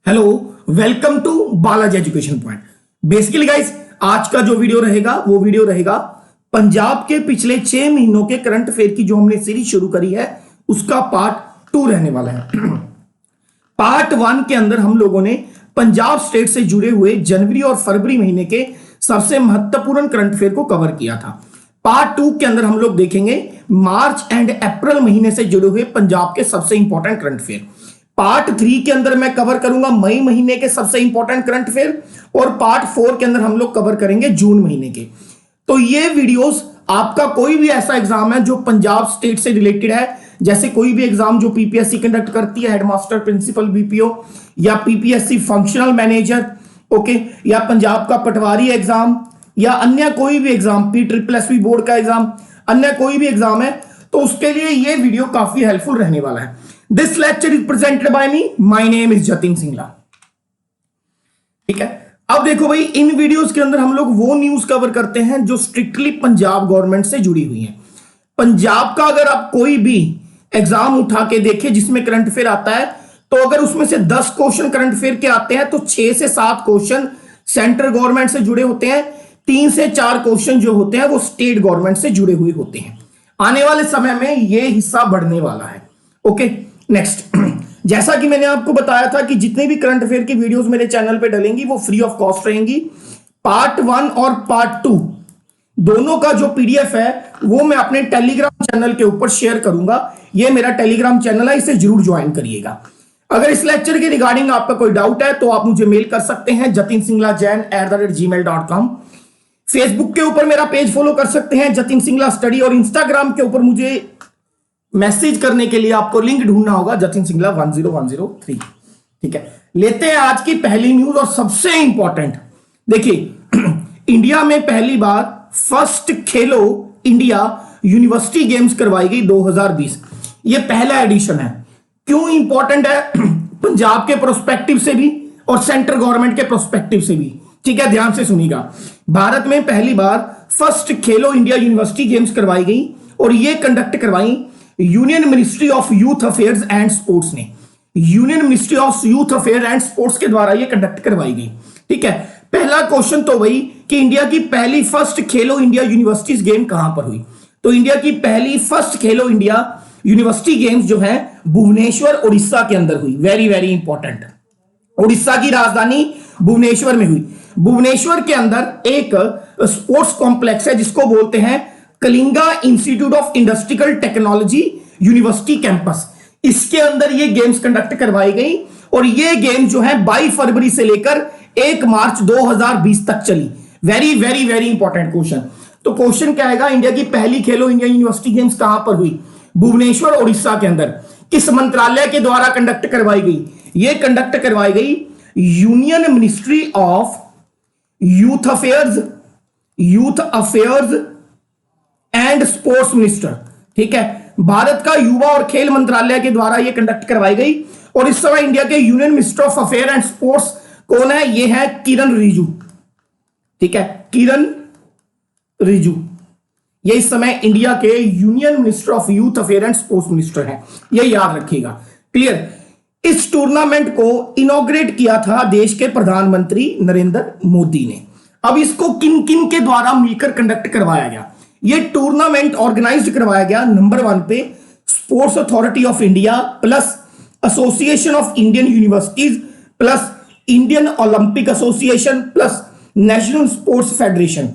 Hello, welcome to Balaji education point. Basically guys, आज का जो वीडियो रहेगा वो वीडियो रहेगा पंजाब के पिछले 6 महीनों के करंट अफेयर की जो हमने सीरीज शुरू करी है उसका पार्ट 2 रहने वाला है। पार्ट 1 के अंदर हम लोगों ने पंजाब स्टेट से जुड़े हुए जनवरी और फरवरी महीने के सबसे महत्वपूर्ण करंट अफेयर को कवर किया था। पार्ट 2 के अंदर हम लोग देखेंगे मार्च एंड अप्रैल महीने से जुड़े हुए पंजाब के सबसे इंपॉर्टेंट करंट अफेयर। पार्ट 3 के अंदर मैं कवर करूंगा मई महीने के सबसे इंपॉर्टेंट करंट अफेयर और पार्ट 4 के अंदर हम लोग कवर करेंगे जून महीने के। तो ये वीडियोस आपका कोई भी ऐसा एग्जाम है जो पंजाब स्टेट से रिलेटेड है, जैसे कोई भी एग्जाम जो पीपीएससी कंडक्ट करती है, हेडमास्टर प्रिंसिपल बीपीओ या पीपीएससी फंक्शनल मैनेजर, ओके, या पंजाब का पटवारी एग्जाम या अन्य कोई भी एग्जाम, PSSB बोर्ड का एग्जाम, अन्य कोई भी एग्जाम है, तो उसके लिए ये वीडियो काफी हेल्पफुल रहने वाला है। This lecture is presented by me, my name is Jatin Singla. ठीक है, अब देखो भाई, इन वीडियोस के अंदर हम लोग वो न्यूज कवर करते हैं जो स्ट्रिक्टली पंजाब गवर्नमेंट से जुड़ी हुई है। पंजाब का अगर आप कोई भी एग्जाम उठा के देखें जिसमें करंट अफेयर आता है, तो अगर उसमें से 10 क्वेश्चन करंट अफेयर के आते हैं तो 6 से 7 क्वेश्चन सेंट्रल गवर्नमेंट से जुड़े होते हैं, 3 से 4 क्वेश्चन जो होते हैं वो स्टेट गवर्नमेंट से जुड़े हुए होते हैं। आने वाले समय में ये हिस्सा बढ़ने वाला है। ओके, नेक्स्ट, जैसा कि मैंने आपको बताया था कि जितने भी करंट अफेयर की वीडियोस मेरे चैनल पे डलेंगी वो फ्री ऑफ कॉस्ट रहेंगी। पार्ट 1 और पार्ट 2 दोनों का जो पीडीएफ है वो मैं अपने टेलीग्राम चैनल के ऊपर शेयर करूंगा। ये मेरा टेलीग्राम चैनल है, इसे जरूर ज्वाइन करिएगा। अगर इस लेक्चर के रिगार्डिंग आपका कोई डाउट है तो आप मुझे मेल कर सकते हैं jatinsinghla@gmail.com। फेसबुक के ऊपर मेरा पेज फॉलो कर सकते हैं जतिन सिंगला स्टडी, और इंस्टाग्राम के ऊपर मुझे मैसेज करने के लिए आपको लिंक ढूंढना होगा जतिन सिंगला 10103। ठीक है, लेते हैं आज की पहली न्यूज और सबसे इंपॉर्टेंट। देखिए, इंडिया में पहली बार first Khelo India university games करवाई गई 2020। ये पहला एडिशन है। क्यों इंपॉर्टेंट है? पंजाब के प्रोस्पेक्टिव से भी और सेंट्रल गवर्नमेंट के प्रोस्पेक्टिव से भी। ठीक है, ध्यान से सुनिएगा। भारत में पहली बार first Khelo India university games करवाई गई और ये कंडक्ट करवाई union ministry of youth affairs and sports ने। Union ministry of youth affair and sports के द्वारा ये कंडक्ट करवाई गई। ठीक है, पहला क्वेश्चन तो वही कि इंडिया की पहली first Khelo India universities game कहां पर हुई। तो इंडिया की पहली first Khelo India university games जो है भुवनेश्वर उड़ीसा के अंदर हुई। Very very important. उड़ीसा की राजधानी भुवनेश्वर में हुई। भुवनेश्वर के अंदर एक स्पोर्ट्स कॉम्प्लेक्स है जिसको बोलते हैं Kalinga institute of industrial technology university campus. इसके अंदर ये गेम्स कंडक्ट करवाई गई और ये गेम जो है 22 फरवरी से लेकर 1 मार्च 2020 तक चली। Very very very important question. तो क्वेश्चन क्या आएगा? इंडिया की पहली खेलो इंडिया यूनिवर्सिटी गेम्स कहां पर हुई? भुवनेश्वर उड़ीसा के अंदर। किस मंत्रालय के द्वारा कंडक्ट करवाई गई? ये कंडक्ट करवाई गई union ministry of youth affairs and sports minister. ठीक है, भारत का युवा और खेल मंत्रालय के द्वारा यह कंडक्ट करवाई गई। और इस समय इंडिया के union minister of affair and sports कौन है? यह है किरण रिजिजू। ठीक है, किरण रिजिजू ये इस समय इंडिया के union minister of youth affair and sports minister हैं। यह याद रखिएगा। क्लियर। इस टूर्नामेंट को इनॉग्रेट किया था देश के प्रधानमंत्री नरेंद्र मोदी ने। अब इसको किन किन के द्वारा मिलकर कंडक्ट करवाया गया? ये टूर्नामेंट ऑर्गेनाइज करवाया गया नंबर 1 पे sports authority of India plus association of Indian universities plus Indian Olympic association plus national sports federation.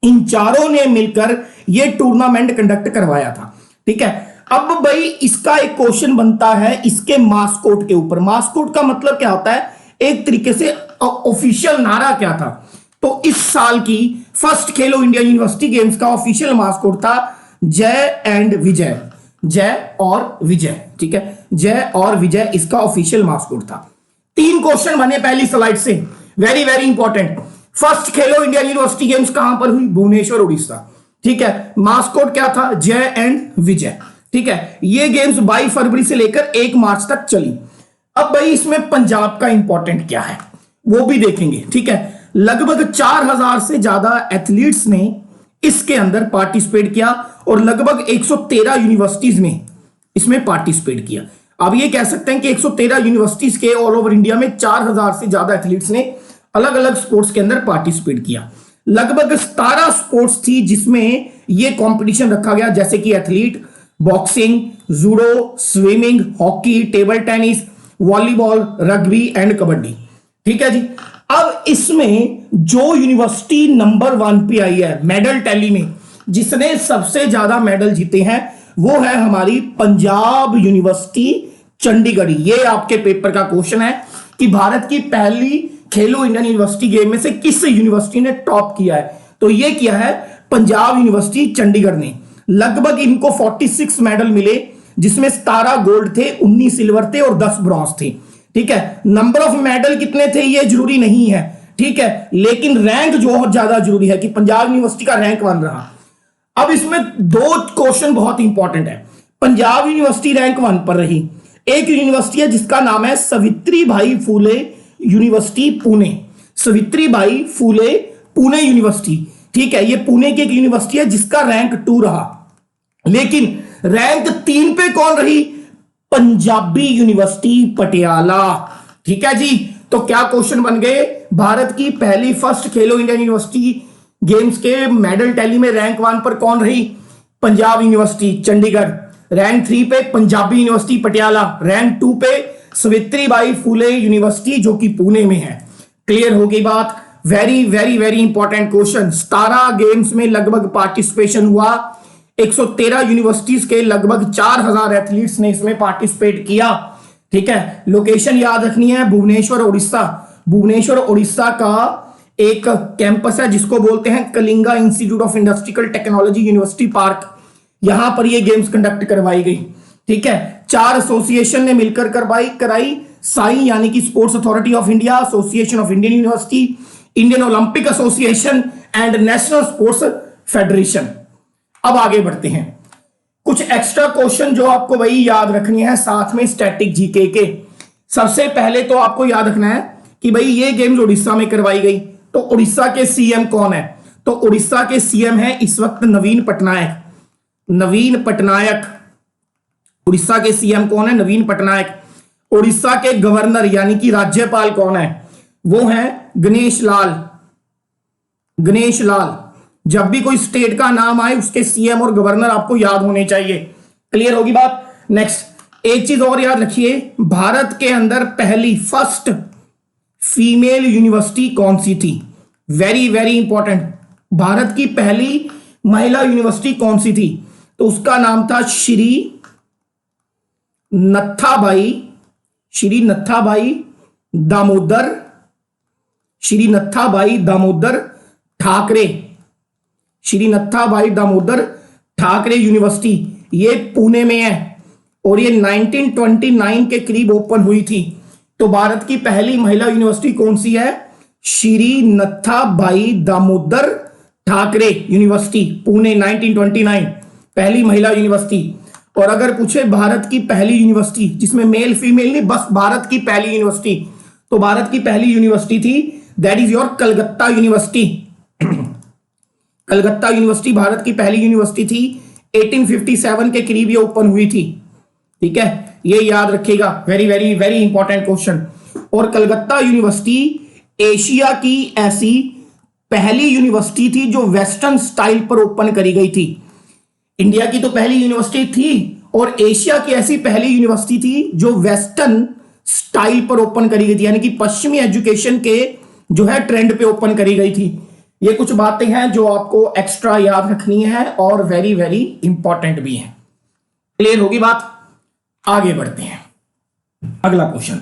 इन चारों ने मिलकर यह टूर्नामेंट कंडक्ट करवाया था। ठीक है, अब भाई इसका एक क्वेश्चन बनता है इसके मास्कोट के ऊपर। मास्कोट का मतलब क्या होता है? एक तरीके से ऑफिशियल नारा क्या था? तो इस साल की first Khelo India university games का ऑफिशियल मास्कोट था जय एंड विजय। जय और विजय। ठीक है, जय और विजय इसका ऑफिशियल मास्कोट था। 3 क्वेश्चन बने पहली स्लाइड से। Very very important. First Khelo India university games कहां पर हुई? भुवनेश्वर उड़ीसा। ठीक है, मास्कोट क्या था? जय एंड विजय। ठीक है, ये गेम्स 22 फरवरी से लेकर 1 मार्च तक चली। अब भाई इसमें पंजाब का इंपॉर्टेंट क्या है वो भी देखेंगे। ठीक है, लगभग 4000 से ज्यादा एथलीट्स ने इसके अंदर पार्टिसिपेट किया और लगभग 113 यूनिवर्सिटीज ने इसमें पार्टिसिपेट किया। अब ये कह सकते हैं कि 113 यूनिवर्सिटीज के ऑल ओवर इंडिया में 4000 से ज्यादा एथलीट्स ने अलग अलग स्पोर्ट्स के अंदर पार्टिसिपेट किया। लगभग 17 स्पोर्ट्स थी जिसमें ये कंपटीशन रखा गया, जैसे कि athlete, boxing, judo, swimming, hockey, table tennis, volleyball, rugby and kabaddi. ठीक है जी। अब इसमें जो यूनिवर्सिटी नंबर 1 पे आई है मेडल टैली में, जिसने सबसे ज्यादा मेडल जीते हैं, वो है हमारी पंजाब यूनिवर्सिटी चंडीगढ़। ये आपके पेपर का क्वेश्चन है कि भारत की पहली खेलो इंडियन यूनिवर्सिटी गेम में से किस यूनिवर्सिटी ने टॉप किया है, तो ये किया है पंजाब यूनिवर्सिटी चंडीगढ़ ने। लगभग इनको 46 मेडल मिले, जिसमें 17 गोल्ड थे, 19 सिल्वर थे और 10 ब्रॉन्ज थे। ठीक है, नंबर ऑफ मेडल कितने थे ये जरूरी नहीं है, ठीक है, लेकिन रैंक जो बहुत ज्यादा जरूरी है कि पंजाब यूनिवर्सिटी का रैंक 1 रहा। अब इसमें 2 क्वेश्चन बहुत इंपॉर्टेंट है। पंजाब यूनिवर्सिटी रैंक 1 पर रही, एक यूनिवर्सिटी है जिसका नाम है सावित्रीबाई फूले यूनिवर्सिटी पुणे, सावित्रीबाई फूले पुणे यूनिवर्सिटी। ठीक है, ये पुणे की एक यूनिवर्सिटी है जिसका रैंक 2 रहा, लेकिन रैंक 3 पे कौन रही? पंजाबी यूनिवर्सिटी पटियाला। ठीक है जी। तो क्या क्वेश्चन बन गए? भारत की पहली first Khelo India university games के मेडल टैली में रैंक 1 पर कौन रही? पंजाब यूनिवर्सिटी चंडीगढ़। रैंक 3 पे पंजाबी यूनिवर्सिटी पटियाला। रैंक 2 पे सावित्रीबाई फूले यूनिवर्सिटी जो कि पुणे में है। क्लियर हो गई बात? Very very very important question. 17 games में लगभग पार्टिसिपेशन हुआ, 113 यूनिवर्सिटीज के लगभग 4000 एथलीट्स ने इसमें पार्टिसिपेट किया। ठीक है, लोकेशन याद रखनी है, भुवनेश्वर उड़ीसा। भुवनेश्वर उड़ीसा का एक कैंपस है जिसको बोलते हैं Kalinga institute of industrial technology university park. यहां पर ये गेम्स कंडक्ट करवाई गई। ठीक है, 4 एसोसिएशन ने मिलकर कराई। साई यानी कि sports authority of India, association of Indian university, Indian Olympic association and national sports federation. अब आगे बढ़ते हैं, कुछ एक्स्ट्रा क्वेश्चन जो आपको वही याद रखनी है, साथ में स्टैटिक जीके के। सबसे पहले तो आपको याद रखना है कि भाई ये गेम्स उड़ीसा में करवाई गई, तो उड़ीसा के सीएम कौन है? तो उड़ीसा के सीएम है इस वक्त नवीन पटनायक। नवीन पटनायक उड़ीसा के सीएम कौन है? नवीन पटनायक। उड़ीसा के गवर्नर यानी कि राज्यपाल कौन है? वो है गणेश लाल। गणेश लाल। जब भी कोई स्टेट का नाम आए उसके सीएम और गवर्नर आपको याद होने चाहिए। क्लियर होगी बात? नेक्स्ट, एक चीज और याद रखिए, भारत के अंदर पहली फर्स्ट फीमेल यूनिवर्सिटी कौन सी थी? Very very important. भारत की पहली महिला यूनिवर्सिटी कौन सी थी? तो उसका नाम था श्री नत्थाबाई दामोदर ठाकरे। श्री नत्थाबाई दामोदर ठाकरे यूनिवर्सिटी, ये पुणे में है और ये 1929 के करीब ओपन हुई थी। तो भारत की पहली महिला यूनिवर्सिटी कौन सी है? श्री नत्थाबाई दामोदर ठाकरे यूनिवर्सिटी, पुणे, 1929 पहली महिला यूनिवर्सिटी। और अगर पूछे भारत की पहली यूनिवर्सिटी जिसमें मेल फीमेल नहीं, बस भारत की पहली यूनिवर्सिटी, तो भारत की पहली यूनिवर्सिटी थी, that is your Calcutta university. Calcutta university Bharat की पहली यूनिवर्सिटी थी, 1857 के करीब ये ओपन हुई थी। ठीक है, ये याद रखिएगा, very very very important question. और कलकत्ता यूनिवर्सिटी एशिया की ऐसी पहली यूनिवर्सिटी थी जो वेस्टर्न स्टाइल पर ओपन करी गई थी। इंडिया की तो पहली यूनिवर्सिटी थी और एशिया की ऐसी पहली यूनिवर्सिटी थी जो वेस्टर्न स्टाइल पर ओपन करी गई थी, यानी कि पश्चिमी एजुकेशन के जो है ट्रेंड पे ओपन करी गई थी। ये कुछ बातें हैं जो आपको एक्स्ट्रा याद रखनी है और वेरी वेरी इंपॉर्टेंट भी है। क्लियर होगी बात? आगे बढ़ते हैं, अगला क्वेश्चन।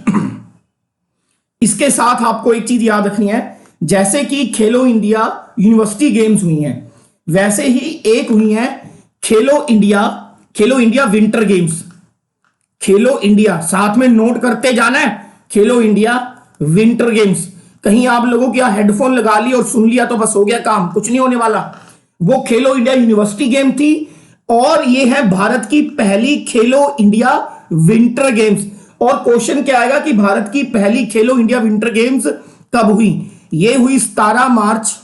इसके साथ आपको एक चीज याद रखनी है, जैसे कि खेलो इंडिया यूनिवर्सिटी गेम्स हुई हैं, वैसे ही एक हुई है खेलो इंडिया विंटर गेम्स। खेलो इंडिया, साथ में नोट करते जाना है, खेलो इंडिया विंटर गेम्स। कहीं आप लोगों क्या हेडफोन लगा ली और सुन लिया तो बस हो गया काम, कुछ नहीं होने वाला। वो खेलो इंडिया यूनिवर्सिटी गेम थी और ये है भारत की पहली खेलो इंडिया विंटर गेम्स। और क्वेश्चन क्या आएगा कि भारत की पहली खेलो इंडिया विंटर गेम्स कब हुई? ये हुई 17 मार्च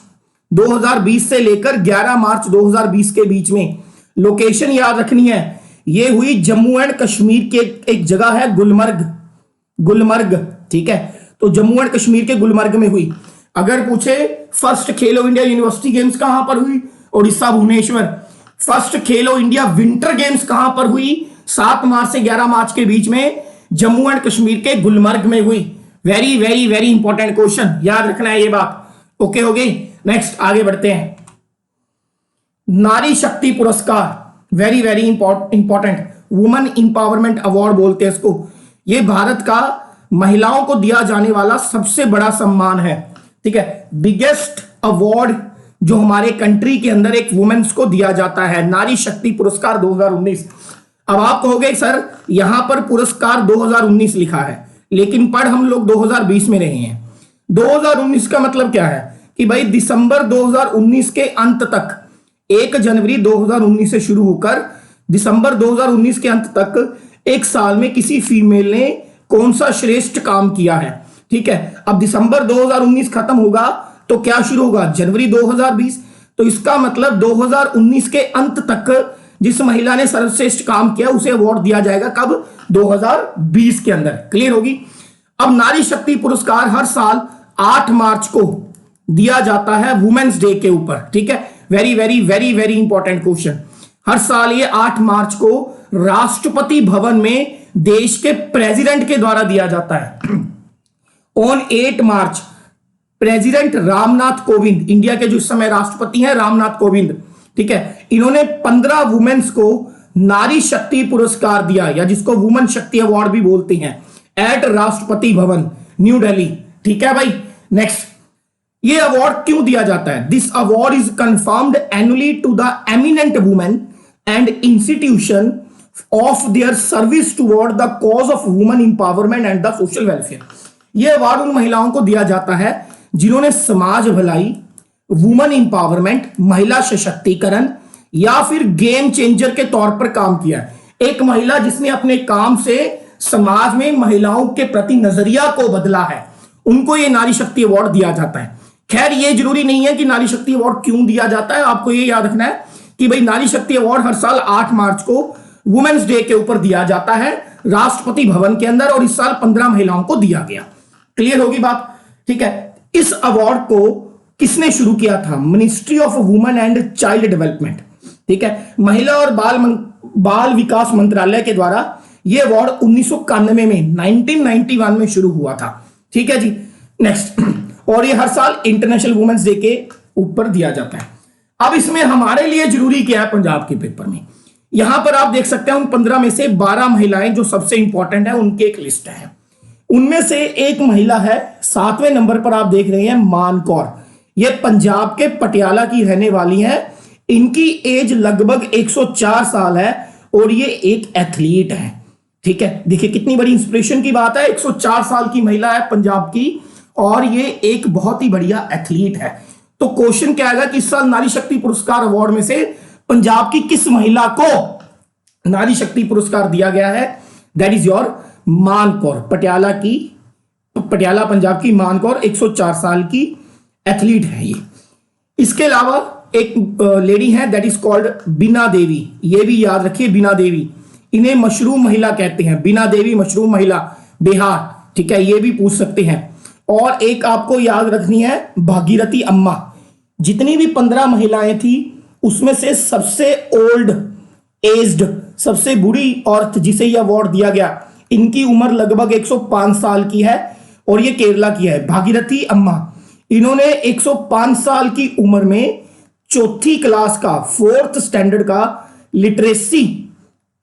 2020 से लेकर 11 मार्च 2020 के बीच में। लोकेशन याद रखनी है, ये हुई जम्मू एंड कश्मीर के एक जगह है गुलमर्ग, ठीक है। तो जम्मू एंड कश्मीर के गुलमर्ग में हुई। अगर पूछे first Khelo India university games कहां पर हुई, Orissa Bhubaneswar. First Khelo India winter games कहां पर हुई, 7 मार्च से 11 मार्च के बीच में जम्मू एंड कश्मीर के गुलमर्ग में हुई। Very very very important question, याद रखना है ये बात। ओके हो गई। नेक्स्ट आगे बढ़ते हैं। नारी शक्ति पुरस्कार, very very important, women empowerment award बोलते हैं इसको। ये भारत का महिलाओं को दिया जाने वाला सबसे बड़ा सम्मान है, ठीक है। बिगेस्ट अवार्ड जो हमारे कंट्री के अंदर एक वुमेन्स को दिया जाता है, नारी शक्ति पुरस्कार 2019। अब आप कहोगे सर यहां पर पुरस्कार 2019 लिखा है, लेकिन पढ़ हम लोग 2020 में रहे हैं। 2019 का मतलब क्या है कि भाई दिसंबर 2019 के अंत तक, 1 जनवरी 2019 से शुरू होकर दिसंबर 2019 के अंत तक एक साल में किसी फीमेल ने कौन सा श्रेष्ठ काम किया है, ठीक है। अब दिसंबर 2019 खत्म होगा तो क्या शुरू होगा, जनवरी 2020। तो इसका मतलब 2019 के अंत तक जिस महिला ने सर्वश्रेष्ठ काम किया उसे अवार्ड दिया जाएगा, कब, 2020 के अंदर। क्लियर होगी। अब नारी शक्ति पुरस्कार हर साल 8 मार्च को दिया जाता है वुमेन्स डे के ऊपर, ठीक है। Very very very very important question. हर साल ये 8 मार्च को राष्ट्रपति भवन में देश के प्रेसिडेंट के द्वारा दिया जाता है। On 8 March president Ramnath Kovind, India के जो इस समय राष्ट्रपति हैं रामनाथ कोविंद, ठीक है, इन्होंने 15 वुमेन्स को नारी शक्ति पुरस्कार दिया, या जिसको वुमेन शक्ति अवार्ड भी बोलते हैं, एट राष्ट्रपति भवन न्यू दिल्ली, ठीक है भाई। नेक्स्ट, ये अवार्ड क्यों दिया जाता है? This award is confirmed annually to the eminent women and institution of their service toward the cause of women empowerment and the social welfare. यह अवार्ड उन महिलाओं को दिया जाता है जिन्होंने समाज भलाई, वुमेन इंपावरमेंट, महिला सशक्तिकरण या फिर गेम चेंजर के तौर पर काम किया है। एक महिला जिसने अपने काम से समाज में महिलाओं के प्रति नजरिया को बदला है, उनको यह नारी शक्ति अवार्ड दिया जाता है। खैर ये जरूरी नहीं है कि नारी शक्ति अवार्ड क्यों दिया जाता है, आपको ये याद रखना है कि भाई नारी शक्ति अवार्ड हर साल 8 मार्च को वुमेन्स डे के ऊपर दिया जाता है राष्ट्रपति भवन के अंदर, और इस साल 15 महिलाओं को दिया गया। क्लियर होगी बात, ठीक है। इस अवार्ड को किसने शुरू किया था? Ministry of women and child development, ठीक है, महिला और बाल विकास मंत्रालय के द्वारा यह अवार्ड 1991 में 1991 में शुरू हुआ था, ठीक है जी। नेक्स्ट, और ये हर साल इंटरनेशनल वुमेन्स डे के ऊपर दिया जाता है। अब इसमें हमारे लिए जरूरी क्या है पंजाब के पेपर में, यहां पर आप देख सकते हैं उन 15 में से 12 महिलाएं जो सबसे इंपॉर्टेंट है उनकी एक लिस्ट है। उनमें से एक महिला है 7वें नंबर पर, आप देख रहे हैं मान कौर। ये पंजाब के पटियाला की रहने वाली हैं। इनकी एज लगभग 104 साल है और ये एक एथलीट है, ठीक है। देखिए कितनी बड़ी इंस्पिरेशन की बात है, 104 साल की महिला है पंजाब की और ये एक बहुत ही बढ़िया एथलीट है। तो क्वेश्चन क्या आएगा कि इस साल नारी शक्ति पुरस्कार अवार्ड में से पंजाब की किस महिला को नारी शक्ति पुरस्कार दिया गया है? दैट इज योर मान कौर, पटियाला पंजाब की मान कौर 104 साल की एथलीट है ये। इसके अलावा एक लेडी है that is called Bina Devi, ये भी याद रखिए बीना देवी, इन्हें मशरूम महिला कहते हैं, बीना देवी मशरूम महिला, बिहार, ठीक है, ये भी पूछ सकते हैं। और एक आपको याद रखनी है भागीरथी अम्मा। जितनी भी 15 महिलाएं थी उसमें से सबसे ओल्ड एज्ड, सबसे बूढ़ी औरत जिसे यह अवार्ड दिया गया, इनकी उम्र लगभग 105 साल की है और ये केरला की है, भागीरथी अम्मा। इन्होंने 105 साल की उम्र में 4th क्लास का, 4th स्टैंडर्ड का लिटरेसी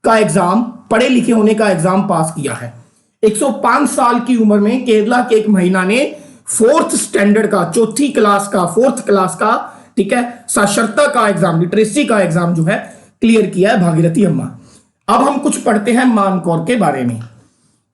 का एग्जाम, पढ़े लिखे होने का एग्जाम पास किया है। 105 साल की उम्र में केरला के एक महिला ने 4th स्टैंडर्ड का, 4th क्लास का, ठीक है, साक्षरता का एग्जाम, लिटरेसी का एग्जाम जो है क्लियर किया है भागीरथी अम्मा। अब हम कुछ पढ़ते हैं मानकौर के बारे में,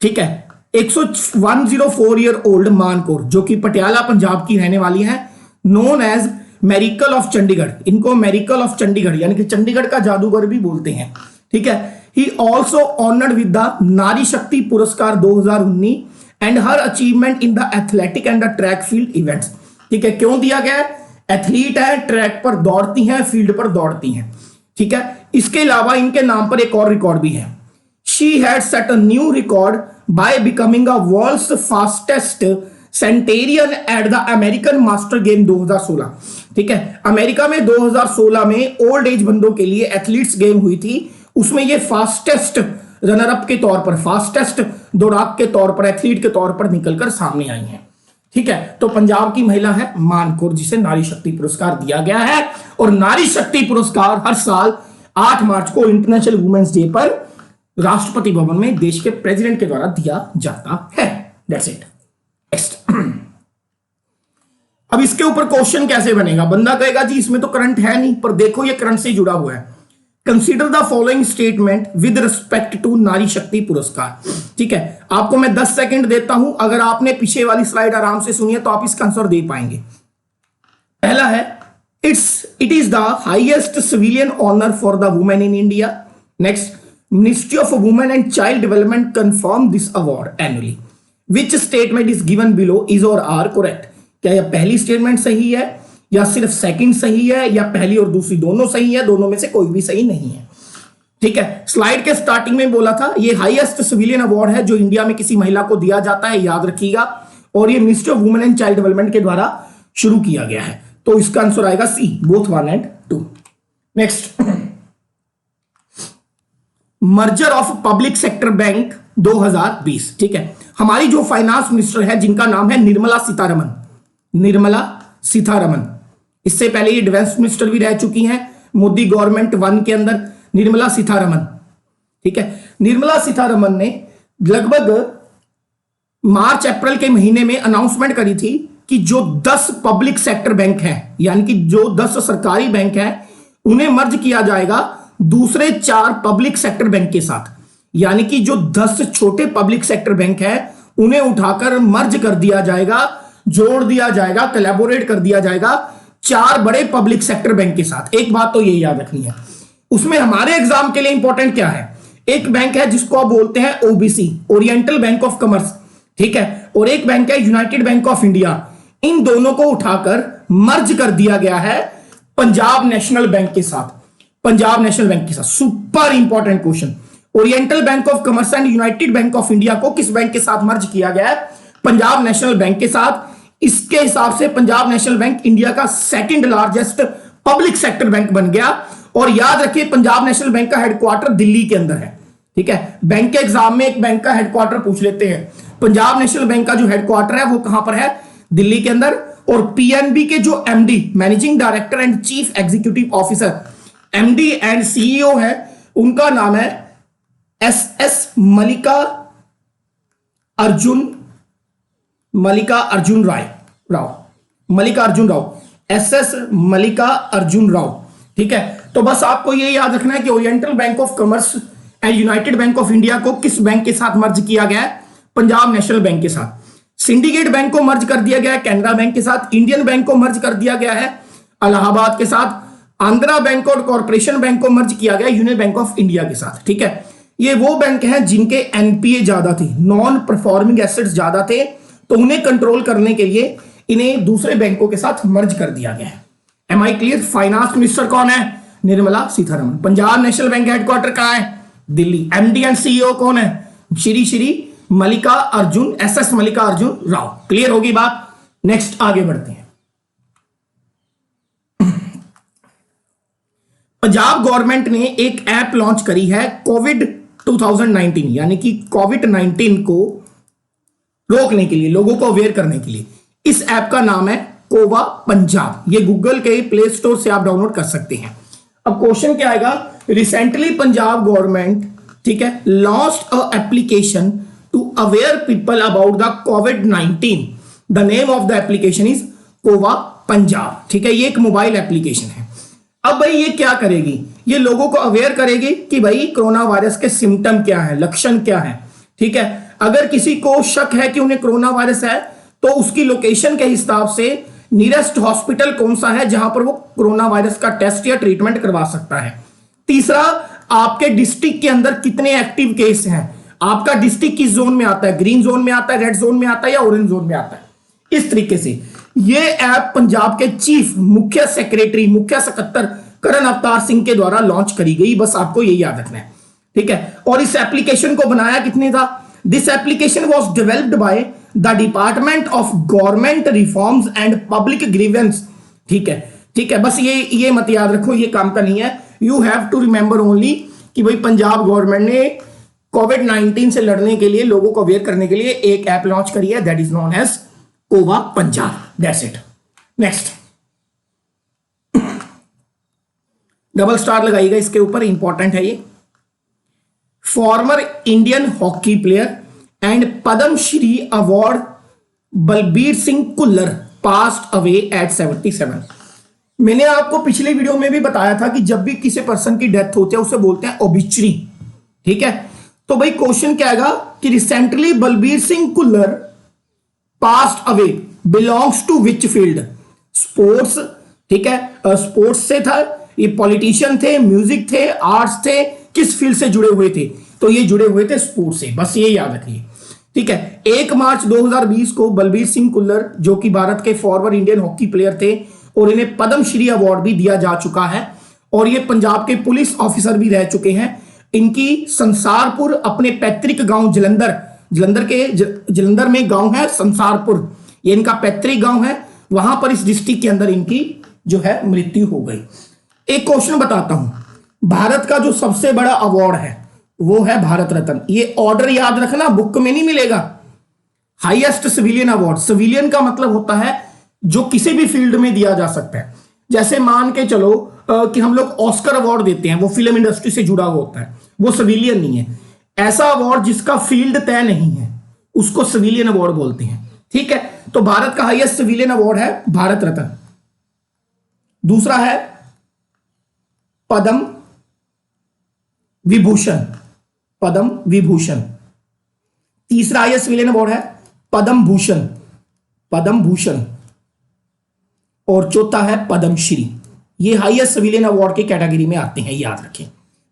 ठीक है। 104 ईयर ओल्ड मानकौर जो कि पटियाला पंजाब की रहने वाली है, known as miracle of Chandigarh, इनको मेरिकल ऑफ चंडीगढ़ यानी कि चंडीगढ़ का जादूगर भी बोलते हैं, ठीक है। He also honoured with the नारी शक्ति पुरस्कार 2019 and her achievement in the athletic and the track field events, ठीक है। क्यों दिया गया है? एथलीट है, ट्रैक पर दौड़ती हैं, फील्ड पर दौड़ती हैं, ठीक है। इसके अलावा इनके नाम पर एक और रिकॉर्ड भी है। She had set a new record by becoming a world's fastest centenarian at the American master game 2016। ठीक है, अमेरिका में 2016 में ओल्ड एज बंदों के लिए एथलीट्स गेम हुई थी, उसमें ये फास्टेस्ट रनर अप के तौर पर, फास्टेस्ट दौड़ाक के तौर पर, एथलीट के तौर पर निकलकर सामने आई हैं। ठीक है, तो पंजाब की महिला है मान कौर, जिसे नारी शक्ति पुरस्कार दिया गया है। और नारी शक्ति पुरस्कार हर साल 8 मार्च को इंटरनेशनल वुमेन्स डे पर राष्ट्रपति भवन में देश के प्रेसिडेंट के द्वारा दिया जाता है। That's it. नेक्स्ट, अब इसके ऊपर क्वेश्चन कैसे बनेगा? बंदा कहेगा जी इसमें तो करंट है नहीं, पर देखो ये करंट से जुड़ा हुआ है। Consider the following statement with respect to Nari Shakti पुरस्कार। ठीक है, आपको मैं 10 सेकंड देता हूं, अगर आपने पीछे वाली स्लाइड आराम से सुनी है तो आप इसका आंसर दे पाएंगे। पहला है, it is the highest civilian honour for the women in India. Next, ministry of women and child development confirm this award annually. Which statement is given below is और आर करेक्ट? क्या यह पहली statement सही है, या सिर्फ second सही है, या पहली और दूसरी दोनों सही है, दोनों में से कोई भी सही नहीं है। ठीक है, स्लाइड के स्टार्टिंग में बोला था ये हाईएस्ट सिविलियन अवार्ड है जो इंडिया में किसी महिला को दिया जाता है, याद रखिएगा, और ये ministry of women and child development के द्वारा शुरू किया गया है। तो इसका आंसर आएगा C, both 1 and 2। Next, merger of public sector bank 2020। ठीक है, हमारी जो फाइनेंस मिनिस्टर है जिनका नाम है निर्मला सीतारमन, निर्मला सीतारमन, इससे पहले ये डिफेंस मिनिस्टर भी रह चुकी हैं मोदी गवर्नमेंट 1 के अंदर, निर्मला सीतारमन। ठीक है, निर्मला सीतारमन ने लगभग मार्च अप्रैल के महीने में अनाउंसमेंट करी थी कि जो 10 पब्लिक सेक्टर बैंक हैं, यानी कि जो 10 सरकारी बैंक हैं, उन्हें मर्ज किया जाएगा दूसरे 4 पब्लिक सेक्टर बैंक के साथ। यानी कि जो 10 छोटे पब्लिक सेक्टर बैंक हैं उन्हें उठाकर मर्ज कर दिया जाएगा, जोड़ दिया जाएगा, कोलैबोरेट कर दिया जाएगा 4 बड़े पब्लिक सेक्टर बैंक के साथ। एक बात तो ये याद रखनी है, उसमें हमारे एग्जाम के लिए इंपॉर्टेंट क्या है, एक बैंक है जिसको आप बोलते हैं OBC, oriental bank of commerce. ठीक है, और एक बैंक है यूनाइटेड बैंक ऑफ इंडिया। इन दोनों को उठाकर मर्ज कर दिया गया है पंजाब नेशनल बैंक के साथ, पंजाब नेशनल बैंक के साथ। Super important question, oriental bank of commerce and United bank of India को किस बैंक के साथ मर्ज किया गया है? पंजाब नेशनल बैंक के साथ। इसके हिसाब से पंजाब नेशनल बैंक इंडिया का second largest public sector bank बन गया। और याद रखिए पंजाब नेशनल बैंक का हेडक्वार्टर दिल्ली के अंदर है। ठीक है, बैंक के एग्जाम में एक बैंक का हेडक्वार्टर पूछ लेते हैं, पंजाब नेशनल बैंक का जो हेडक्वार्टर है वो कहां पर है? दिल्ली के अंदर। और पीएनबी के जो MD, managing director and chief executive officer, MD and CEO है, उनका नाम है S Mallikarjun Rao, S Mallikarjun Rao. ठीक है, तो बस आपको ये याद रखना है कि oriental bank of commerce and United bank of India को किस बैंक के साथ मर्ज किया गया है? पंजाब नेशनल बैंक के साथ। सिंडिकेट बैंक को मर्ज कर दिया गया है कैनरा बैंक के साथ। इंडियन बैंक को मर्ज कर दिया गया है इलाहाबाद के साथ। आंध्रा बैंक और कॉर्पोरेशन बैंक को मर्ज किया गया यूनियन बैंक ऑफ इंडिया के साथ। ठीक है, ये वो बैंक हैं जिनके एनपीए ज्यादा थे, नॉन परफॉर्मिंग एसेट्स ज्यादा थे, तो उन्हें कंट्रोल करने के लिए इन्हें दूसरे बैंकों के साथ मर्ज कर दिया गया है। Am I clear? Finance minister कौन है? Nirmala Sitharaman. Punjab national bank headquarter कहां है? दिल्ली। एमडी एंड सीईओ कौन है? Shri Mallikarjun, S Mallikarjun Rao. Clear होगी बात? नेक्स्ट आगे बढ़ते हैं। पंजाब गवर्नमेंट ने एक ऐप लॉन्च करी है कोविड 2019, यानी कि कोविड-19 को रोकने के लिए, लोगों को अवेयर करने के लिए। इस ऐप का नाम है कोवा पंजाब। ये गूगल के प्ले स्टोर से आप डाउनलोड कर सकते हैं। अब क्वेश्चन क्या आएगा? रिसेंटली पंजाब गवर्नमेंट, ठीक है, launched a application to aware people about the कोविड-19। The name of the application is COVA Punjab. ठीक है, ये एक मोबाइल एप्लीकेशन है। अब भाई ये क्या करेगी? ये लोगों को अवेयर करेगी कि भाई कोरोना वायरस के सिम्टम क्या है, लक्षण क्या है। ठीक है, अगर किसी को शक है कि उन्हें कोरोना वायरस है तो उसकी लोकेशन के हिसाब से नियरेस्ट हॉस्पिटल कौन सा है जहां पर वो कोरोना वायरस का टेस्ट या ट्रीटमेंट करवा सकता है। तीसरा, आपके डिस्ट्रिक्ट के अंदर कितने एक्टिव केस हैं, आपका डिस्ट्रिक्ट किस जोन में आता है, ग्रीन जोन में आता है, रेड जोन में आता है या ऑरेंज जोन में आता है। इस तरीके से ये ऐप पंजाब के चीफ मुख्य सेक्रेटरी, मुख्य सकत्तर करण अवतार सिंह के द्वारा लॉन्च करी गई, बस आपको यही याद रखना है, ठीक है। और इस एप्लीकेशन को बनाया कितने था? This application was developed by the department of government reforms and public grievance, ठीक है, ठीक है। बस ये मत याद रखो, ये काम का नहीं है। You have to remember only कि भाई पंजाब गवर्नमेंट ने कोविड-19 से लड़ने के लिए, लोगों को अवेयर करने के लिए एक ऐप लॉन्च करी है, that is known as COVA Punjab, that's it. Next, double star लगाइएगा इसके ऊपर, इंपॉर्टेंट है ये। Former Indian hockey player and Padma Shri award Balbir Singh Kullar passed away at 77। मैंने आपको पिछले वीडियो में भी बताया था कि जब भी किसी पर्सन की डेथ होती है उसे बोलते हैं ओबिचरी, ठीक है। तो भाई क्वेश्चन क्या आएगा कि recently Balbir Singh Kullar passed away belongs to which field? Sports, ठीक है, स्पोर्ट्स से था, ये पॉलिटिशियन थे, म्यूजिक थे, आर्ट्स थे, किस फील्ड से जुड़े हुए थे? तो ये जुड़े हुए थे स्पोर्ट्स से, बस ये याद रखिए, ठीक है। 1 मार्च 2020 को बलबीर सिंह कुल्लर, जो कि भारत के फॉरवर्ड इंडियन हॉकी प्लेयर थे और इन्हें पद्मश्री अवार्ड भी दिया जा चुका है, और ये पंजाब के पुलिस ऑफिसर भी रह चुके हैं। इनकी संसारपुर, अपने पैतृक गांव जलंधर में गांव है संसारपुर, ये इनका पैतृक गांव है, वहां पर इस डिस्ट्रिक्ट के अंदर इनकी जो है मृत्यु हो गई। एक क्वेश्चन बताता हूं, भारत का जो सबसे बड़ा अवार्ड है वो है भारत रत्न। ये ऑर्डर याद रखना, बुक में नहीं मिलेगा। हाईएस्ट सिविलियन अवार्ड, सिविलियन का मतलब होता है जो किसी भी फील्ड में दिया जा सकता है। जैसे मान के चलो कि हम लोग ऑस्कर अवार्ड देते हैं, वो फिल्म इंडस्ट्री से जुड़ा होता है, वो सिविलियन नहीं है। ऐसा अवार्ड जिसका फील्ड तय नहीं है उसको सिविलियन अवार्ड बोलते हैं, ठीक है। तो भारत का हाईएस्ट सिविलियन अवार्ड है भारत रत्न। दूसरा है पद्म विभूषण, पद्म विभूषण। तीसरा हाईएस्ट सिविलियन अवार्ड है पद्म भूषण, पद्म भूषण। और चौथा है पद्मश्री। ये हाईएस्ट सिविलियन अवार्ड की कैटेगरी में आते हैं, याद रखें।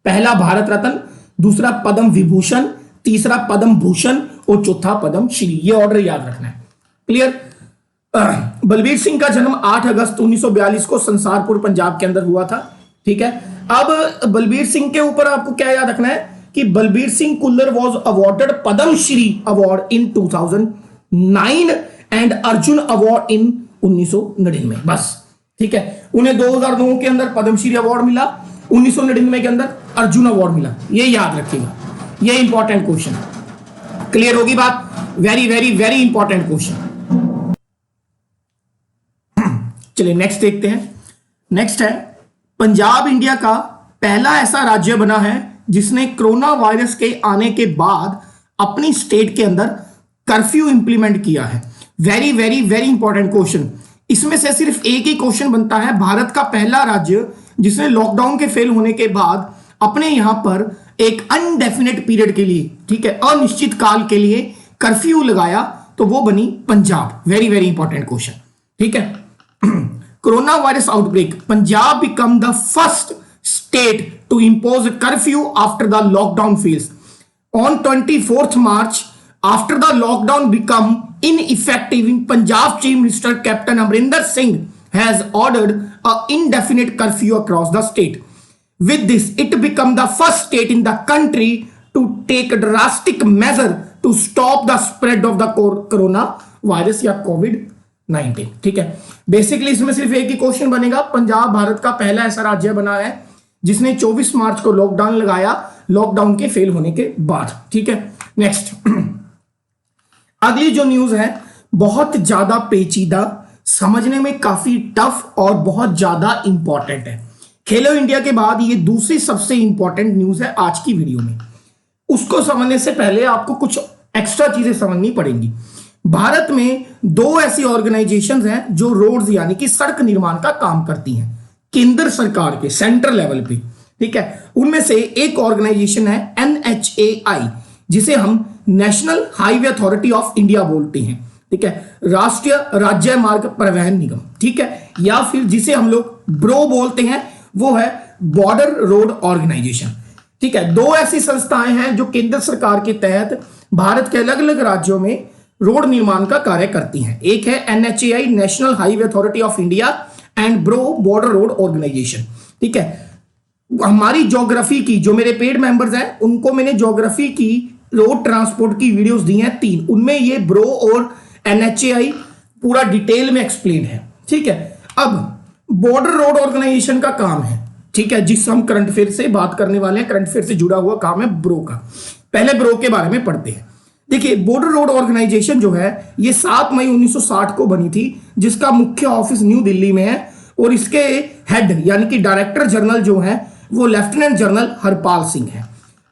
पहला भारत रत्न, दूसरा पद्म विभूषण, तीसरा पद्म भूषण और चौथा पद्मश्री। ये ऑर्डर याद रखना है, क्लियर। बलबीर सिंह का जन्म 8 अगस्त 1942 को संसारपुर पंजाब के अंदर हुआ था, ठीक है। अब बलबीर सिंह के ऊपर आपको क्या याद रखना है कि Balbir Singh Kullar was awarded Padma Shri award in 2009 and Arjuna award in 1999, बस, ठीक है। उन्हें 2009 के अंदर पद्मश्री अवार्ड मिला, 1999 के अंदर अर्जुन अवार्ड मिला, ये याद रखिएगा, ये इंपॉर्टेंट क्वेश्चन। क्लियर होगी बात? Very very very important question. चलिए नेक्स्ट देखते हैं। नेक्स्ट है, पंजाब इंडिया का पहला ऐसा राज्य बना है जिसने कोरोना वायरस के आने के बाद अपनी स्टेट के अंदर कर्फ्यू इंप्लीमेंट किया है। Very very very important question. इसमें से सिर्फ एक ही क्वेश्चन बनता है, भारत का पहला राज्य जिसने लॉकडाउन के फेल होने के बाद अपने यहां पर एक अनडेफिनेट पीरियड के लिए, ठीक है, अनिश्चित काल के लिए कर्फ्यू लगाया, तो वो बनी Punjab. Very very important question, ठीक है। Corona virus outbreak, Punjab become the first state to impose curfew after the lockdown phase on 24th March after the lockdown become ineffective in Punjab Chief Minister Captain Amrinder Singh has ordered a indefinite curfew across the state. With this, it become the first state in the country to take a drastic measure to stop the spread of the corona virus या COVID-19, ठीक है। Basically इसमें सिर्फ एक ही question बनेगा, पंजाब भारत का पहला ऐसा राज्य बना है जिसने 24 मार्च को लॉकडाउन लगाया, लॉकडाउन के फेल होने के बाद, ठीक है। नेक्स्ट, अगली जो न्यूज है बहुत ज्यादा पेचीदा, समझने में काफी टफ और बहुत ज्यादा इंपॉर्टेंट है। खेलो इंडिया के बाद ये दूसरी सबसे इंपॉर्टेंट न्यूज है आज की वीडियो में। उसको समझने से पहले आपको कुछ एक्स्ट्रा चीजें समझनी पड़ेंगी। भारत में 2 ऐसी ऑर्गेनाइजेशंस हैं जो रोड्स यानी कि सड़क निर्माण का काम करती हैं केंद्र सरकार के सेंट्रल लेवल पे, ठीक है। उनमें से एक ऑर्गेनाइजेशन है NHAI, जिसे हम national highway authority of India बोलते हैं, ठीक है, राष्ट्रीय राज्य मार्ग परिवहन निगम, ठीक है, या फिर जिसे हम लोग ब्रो बोलते हैं वो है बॉर्डर रोड ऑर्गेनाइजेशन, ठीक है। 2 ऐसी संस्थाएं हैं जो केंद्र सरकार के तहत भारत के अलग अलग राज्यों में रोड निर्माण का कार्य करती हैं। एक है NHAI national highway authority of India and BRO border road organisation. ठीक है। हमारी ज्योग्राफी की जो मेरे पेड मेंबर्स हैं उनको मैंने ज्योग्राफी की रोड ट्रांसपोर्ट की वीडियोस दी हैं 3, उनमें ये ब्रो और एनएचएआई पूरा डिटेल में एक्सप्लेन है। ठीक है। अब बॉर्डर रोड ऑर्गेनाइजेशन का काम है, ठीक है, जिस हम करंट अफेयर से बात करने वाले हैं, करंट अफेयर से जुड़ा हुआ काम है ब्रो का। पहले ब्रो के बारे में पढ़ते हैं। देखिए, बॉर्डर रोड ऑर्गेनाइजेशन जो है ये 7 मई 1960 को बनी थी, जिसका मुख्य ऑफिस न्यू दिल्ली में है और इसके हेड यानी कि डायरेक्टर जनरल जो है वो लेफ्टिनेंट जनरल हरपाल सिंह है।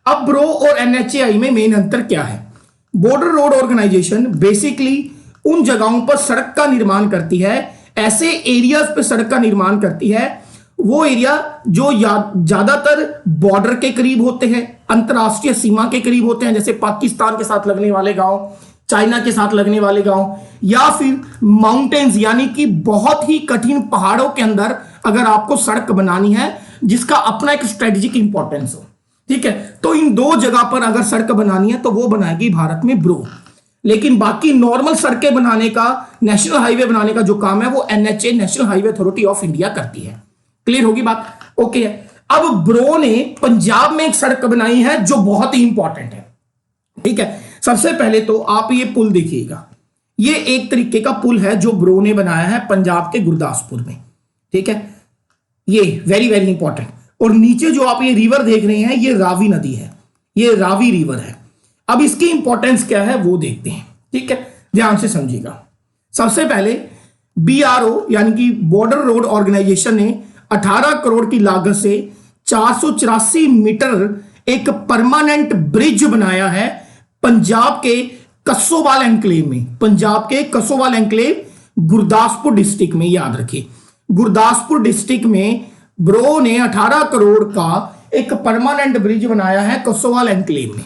अब ब्रो और एनएचएआई में मेन अंतर क्या है? बॉर्डर रोड ऑर्गेनाइजेशन बेसिकली उन जगहों पर सड़क का निर्माण करती है, ऐसे एरियाज पे सड़क का निर्माण करती है, वो एरिया जो ज्यादातर बॉर्डर के करीब होते हैं, अंतरराष्ट्रीय सीमा के करीब होते हैं, जैसे पाकिस्तान के साथ लगने वाले गांव, चाइना के साथ लगने वाले गांव, या फिर माउंटेन्स यानी कि बहुत ही कठिन पहाड़ों के अंदर अगर आपको सड़क बनानी है जिसका अपना एक स्ट्रेटेजिक इंपॉर्टेंस हो। ठीक है, तो इन 2 जगह पर अगर सड़क बनानी है तो वो बनाएगी भारत में ब्रो। लेकिन बाकी नॉर्मल सड़कें बनाने का, नेशनल हाईवे बनाने का जो काम है वो NHA, national highway authority of India करती है। क्लियर होगी बात? ओके। अब ब्रो ने पंजाब में एक सड़क बनाई है जो बहुत ही इंपॉर्टेंट है। ठीक है, सबसे पहले तो आप ये पुल देखिएगा, ये एक तरीके का पुल है जो ब्रो ने बनाया है पंजाब के गुरदासपुर में। ठीक है, ये वेरी वेरी इंपॉर्टेंट। और नीचे जो आप ये रिवर देख रहे हैं ये रावी नदी है, ये रावी रिवर है। अब इसकी इंपॉर्टेंस क्या है वो देखते हैं। ठीक है, ध्यान से समझिएगा। सबसे पहले बीआरओ यानी कि बॉर्डर रोड ऑर्गेनाइजेशन ने 18 करोड़ की लागत से 484 मीटर एक परमानेंट ब्रिज बनाया है पंजाब के कसोवाल एनक्लेव में। पंजाब के कसोवाल एनक्लेव गुरदासपुर डिस्ट्रिक्ट में, याद रखिए गुरदासपुर डिस्ट्रिक्ट में ब्रो ने 18 करोड़ का एक परमानेंट ब्रिज बनाया है कसोवाल एनक्लेव में।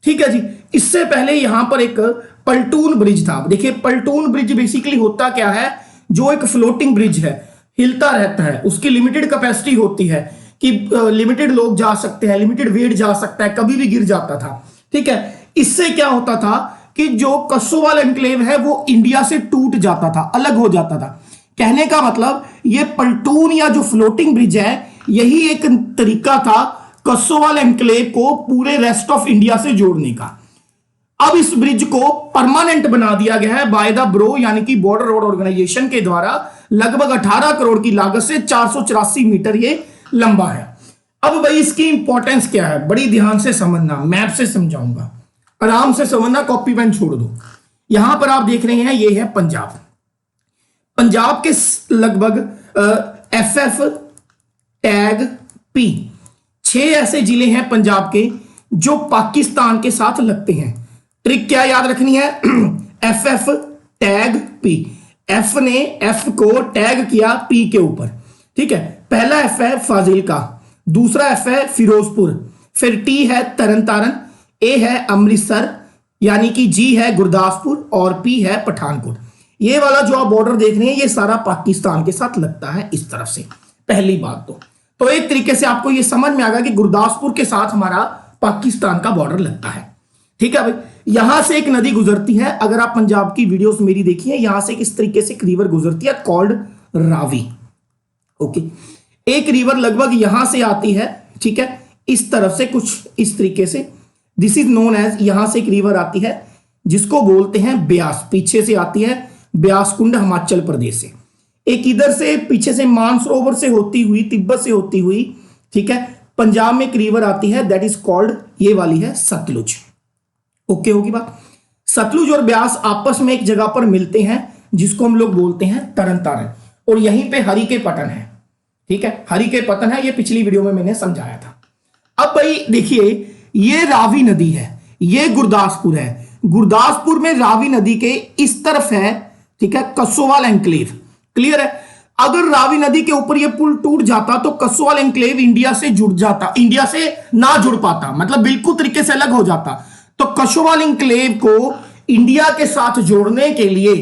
ठीक है जी। इससे पहले यहां पर एक पल्टून ब्रिज था। देखिए, पल्टून ब्रिज बेसिकली होता क्या है, जो एक फ्लोटिंग ब्रिज है, हिलता रहता है, उसकी लिमिटेड कैपेसिटी होती है कि लिमिटेड लोग जा सकते हैं, लिमिटेड वेट जा सकता है, कभी भी गिर जाता था। ठीक है, इससे क्या होता था कि जो कसोवाल एनक्लेव है वो इंडिया से टूट जाता था, अलग हो जाता था। कहने का मतलब ये पल्टून या जो फ्लोटिंग ब्रिज है यही एक तरीका था कसोवाल एनक्लेव को पूरे रेस्ट ऑफ इंडिया से जोड़ने का। अब इस ब्रिज को परमानेंट बना दिया गया है बाय द ब्रो यानी कि बॉर्डर रोड ऑर्गेनाइजेशन के द्वारा, लगभग 18 करोड़ की लागत से 484 मीटर ये लंबा है। अब भाई इसकी इंपॉर्टेंस क्या है, बड़ी ध्यान से समझना, मैप से समझाऊंगा, आराम से समझना, कॉपी पेन छोड़ दो। यहां पर आप देख रहे हैं ये है पंजाब। पंजाब के लगभग FF टैग P 6 ऐसे जिले हैं पंजाब के जो पाकिस्तान के साथ लगते हैं। ट्रिक क्या याद रखनी है, FF टैग P, F ने F को टैग किया P के ऊपर। ठीक है, पहला F है फाजिलका, दूसरा F है फिरोजपुर, फिर T है तरनतारन, A है अमृतसर यानी कि G है गुरदासपुर और P है पठानकोट। ये वाला जो आप बॉर्डर देख रहे हैं ये सारा पाकिस्तान के साथ लगता है इस तरफ से। पहली बात तो एक तरीके से आपको ये समझ में आ गया कि गुरदासपुर के साथ हमारा पाकिस्तान का बॉर्डर लगता है। ठीक है भाई, यहां से एक नदी गुजरती है, अगर आप पंजाब की वीडियोस मेरी देखिए, यहां से इस तरीके से एक रिवर गुजरती है कॉल्ड रावी। ओके, एक रिवर लगभग यहां से आती है, ठीक है, इस तरफ से कुछ इस तरीके से, दिस इज नोन एज, यहां से एक रिवर आती है जिसको बोलते हैं ब्यास, पीछे से आती है ब्यास कुंड हिमाचल प्रदेश से, एक इधर से पीछे से मानसरोवर से होती हुई, तिब्बत से होती हुई, ठीक है, पंजाब में एक रिवर आती है दैट इज कॉल्ड, ये वाली है सतलुज। ओके होगी बात। सतलुज और ब्यास आपस में एक जगह पर मिलते हैं जिसको हम लोग बोलते हैं तरनतारन, और यहीं पे हरि के पतन है। ठीक है, हरि के पतन है, ये पिछली वीडियो में मैंने समझाया था। अब भाई देखिए, ये रावी नदी है, ये गुरदासपुर है, गुरदासपुर में रावी नदी के इस तरफ है, ठीक है, कसोवाल एनक्लेव। क्लियर है, अगर रावी नदी के ऊपर ये पुल टूट जाता तो कसोवाल एनक्लेव इंडिया से जुड़ जाता, इंडिया से ना जुड़ पाता, मतलब बिल्कुल तरीके से अलग हो जाता। तो कसोवाल एनक्लेव को इंडिया के साथ जोड़ने के लिए